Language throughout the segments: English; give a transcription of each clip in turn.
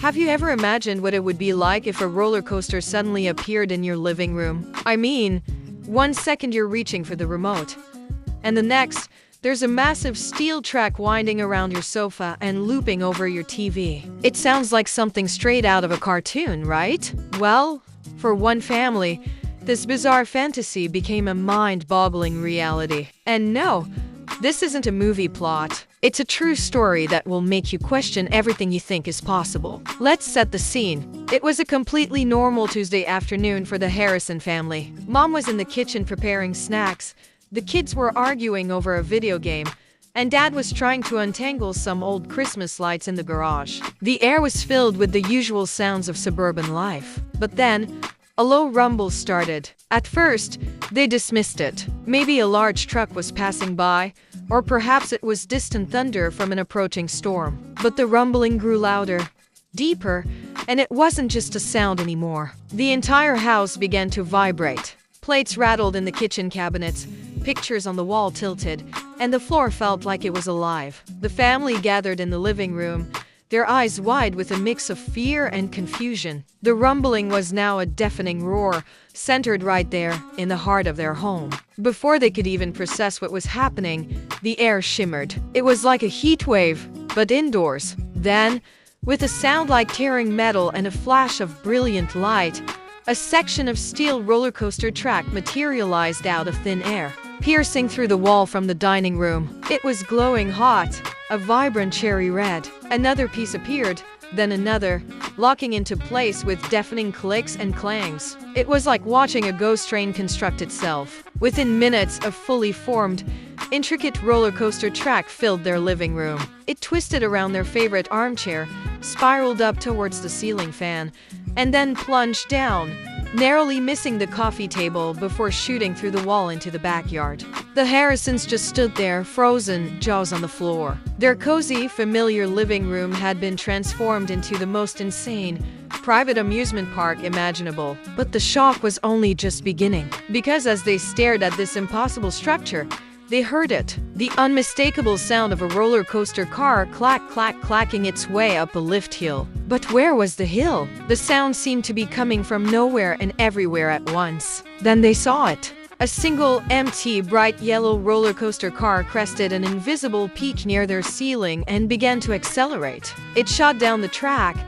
Have you ever imagined what it would be like if a roller coaster suddenly appeared in your living room? I mean, 1 second you're reaching for the remote, and the next, there's a massive steel track winding around your sofa and looping over your TV. It sounds like something straight out of a cartoon, right? Well, for one family, this bizarre fantasy became a mind-boggling reality. And no, this isn't a movie plot. It's a true story that will make you question everything you think is possible. Let's set the scene. It was a completely normal Tuesday afternoon for the Harrison family. Mom was in the kitchen preparing snacks. The kids were arguing over a video game, and Dad was trying to untangle some old Christmas lights in the garage. The air was filled with the usual sounds of suburban life. But then, a low rumble started. At first, they dismissed it. Maybe a large truck was passing by, or perhaps it was distant thunder from an approaching storm. But the rumbling grew louder, deeper, and it wasn't just a sound anymore. The entire house began to vibrate. Plates rattled in the kitchen cabinets, pictures on the wall tilted, and the floor felt like it was alive. The family gathered in the living room, their eyes wide with a mix of fear and confusion. The rumbling was now a deafening roar, centered right there in the heart of their home. Before they could even process what was happening, the air shimmered. It was like a heat wave, but indoors. Then, with a sound like tearing metal and a flash of brilliant light, a section of steel roller coaster track materialized out of thin air, piercing through the wall from the dining room. It was glowing hot, a vibrant cherry red. Another piece appeared, then another, locking into place with deafening clicks and clangs. It was like watching a ghost train construct itself. Within minutes, a fully formed, intricate roller coaster track filled their living room. It twisted around their favorite armchair, spiraled up towards the ceiling fan, and then plunged down, narrowly missing the coffee table before shooting through the wall into the backyard. The Harrisons just stood there, frozen, jaws on the floor. Their cozy, familiar living room had been transformed into the most insane, private amusement park imaginable. But the shock was only just beginning, because as they stared at this impossible structure, they heard it, the unmistakable sound of a roller coaster car clacking its way up a lift hill. But where was the hill? The sound seemed to be coming from nowhere and everywhere at once. Then they saw it. A single, empty, bright yellow roller coaster car crested an invisible peak near their ceiling and began to accelerate. It shot down the track,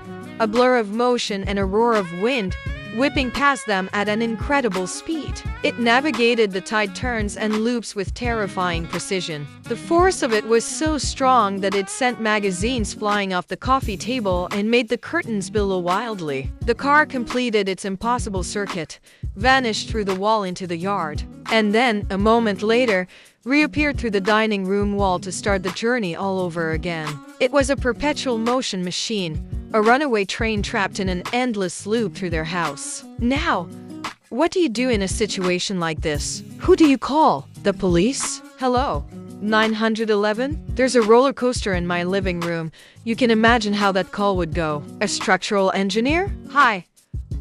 a blur of motion and a roar of wind, whipping past them at an incredible speed. It navigated the tight turns and loops with terrifying precision. The force of it was so strong that it sent magazines flying off the coffee table and made the curtains billow wildly. The car completed its impossible circuit, vanished through the wall into the yard, and then, a moment later, reappeared through the dining room wall to start the journey all over again. It was a perpetual motion machine, a runaway train trapped in an endless loop through their house. Now, what do you do in a situation like this? Who do you call? The police? Hello? 911? There's a roller coaster in my living room. You can imagine how that call would go. A structural engineer? Hi.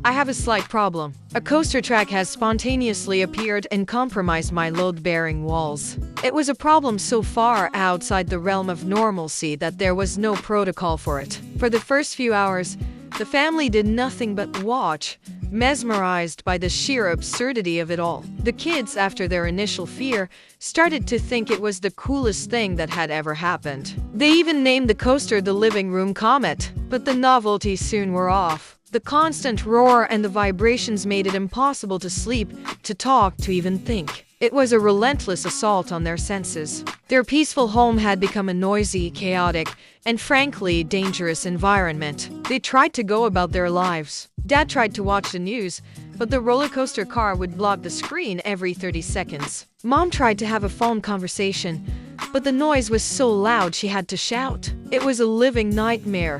I have a slight problem. A coaster track has spontaneously appeared and compromised my load-bearing walls. It was a problem so far outside the realm of normalcy that there was no protocol for it. For the first few hours, the family did nothing but watch, mesmerized by the sheer absurdity of it all. The kids, after their initial fear, started to think it was the coolest thing that had ever happened. They even named the coaster the Living Room Comet. But the novelty soon wore off. The constant roar and the vibrations made it impossible to sleep, to talk, to even think. It was a relentless assault on their senses. Their peaceful home had become a noisy, chaotic, and frankly dangerous environment. They tried to go about their lives. Dad tried to watch the news, but the roller coaster car would block the screen every 30 seconds. Mom tried to have a phone conversation, but the noise was so loud she had to shout. It was a living nightmare,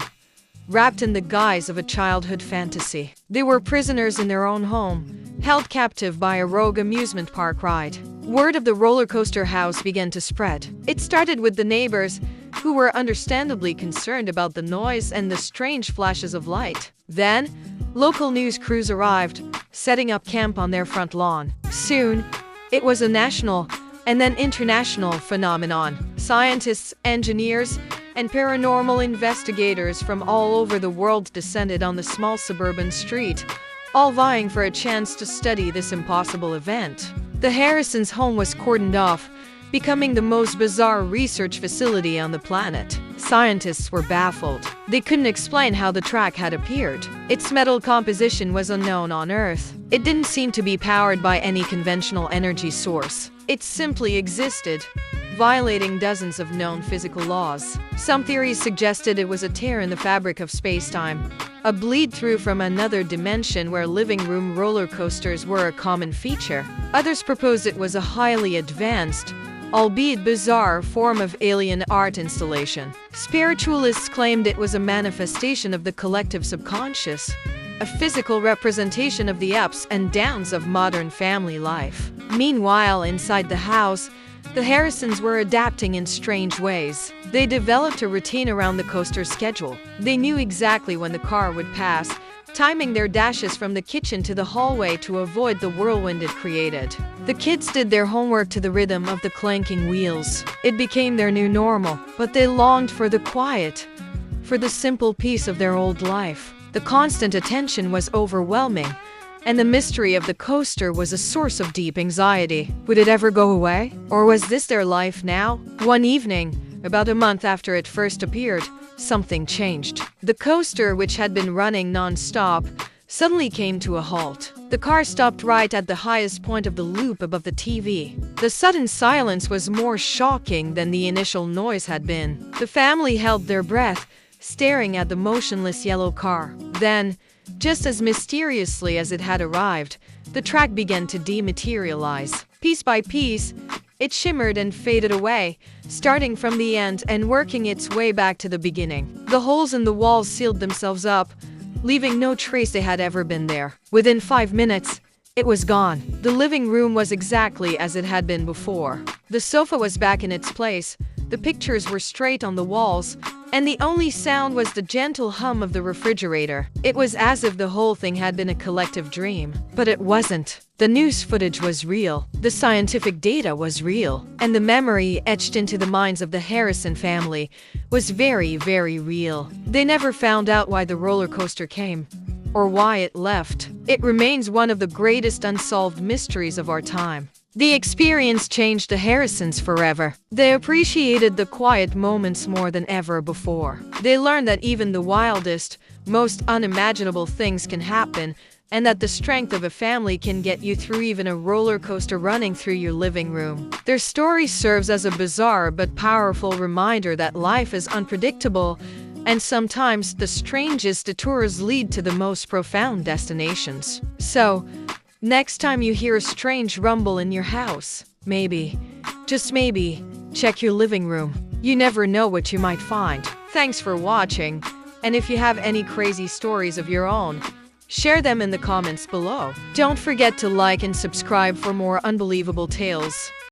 wrapped in the guise of a childhood fantasy. They were prisoners in their own home, held captive by a rogue amusement park ride. Word of the roller coaster house began to spread. It started with the neighbors, who were understandably concerned about the noise and the strange flashes of light. Then, local news crews arrived, setting up camp on their front lawn. Soon, it was a national, and then international phenomenon. Scientists, engineers, and paranormal investigators from all over the world descended on the small suburban street, all vying for a chance to study this impossible event. The Harrisons' home was cordoned off, becoming the most bizarre research facility on the planet. Scientists were baffled. They couldn't explain how the track had appeared. Its metal composition was unknown on Earth. It didn't seem to be powered by any conventional energy source. It simply existed, violating dozens of known physical laws. Some theories suggested it was a tear in the fabric of space-time, a bleed-through from another dimension where living room roller coasters were a common feature. Others proposed it was a highly advanced, albeit bizarre, form of alien art installation. Spiritualists claimed it was a manifestation of the collective subconscious, a physical representation of the ups and downs of modern family life. Meanwhile, inside the house, the Harrisons were adapting in strange ways. They developed a routine around the coaster's schedule. They knew exactly when the car would pass, timing their dashes from the kitchen to the hallway to avoid the whirlwind it created. The kids did their homework to the rhythm of the clanking wheels. It became their new normal, but they longed for the quiet, for the simple peace of their old life. The constant attention was overwhelming, and the mystery of the coaster was a source of deep anxiety. Would it ever go away? Or was this their life now? One evening, about a month after it first appeared, something changed. The coaster, which had been running non-stop, suddenly came to a halt. The car stopped right at the highest point of the loop above the TV. The sudden silence was more shocking than the initial noise had been. The family held their breath, staring at the motionless yellow car. Then, just as mysteriously as it had arrived, the track began to dematerialize. Piece by piece, it shimmered and faded away, starting from the end and working its way back to the beginning. The holes in the walls sealed themselves up, leaving no trace they had ever been there. Within 5 minutes, it was gone. The living room was exactly as it had been before. The sofa was back in its place, the pictures were straight on the walls, and the only sound was the gentle hum of the refrigerator. It was as if the whole thing had been a collective dream. But it wasn't. The news footage was real, the scientific data was real, and the memory etched into the minds of the Harrison family was very, very real. They never found out why the roller coaster came, or why it left. It remains one of the greatest unsolved mysteries of our time. The experience changed the Harrisons forever. They appreciated the quiet moments more than ever before. They learned that even the wildest, most unimaginable things can happen, and that the strength of a family can get you through even a roller coaster running through your living room. Their story serves as a bizarre but powerful reminder that life is unpredictable, and sometimes the strangest detours lead to the most profound destinations. So, next time you hear a strange rumble in your house, maybe, just maybe, check your living room. You never know what you might find. Thanks for watching, and if you have any crazy stories of your own, share them in the comments below. Don't forget to like and subscribe for more unbelievable tales.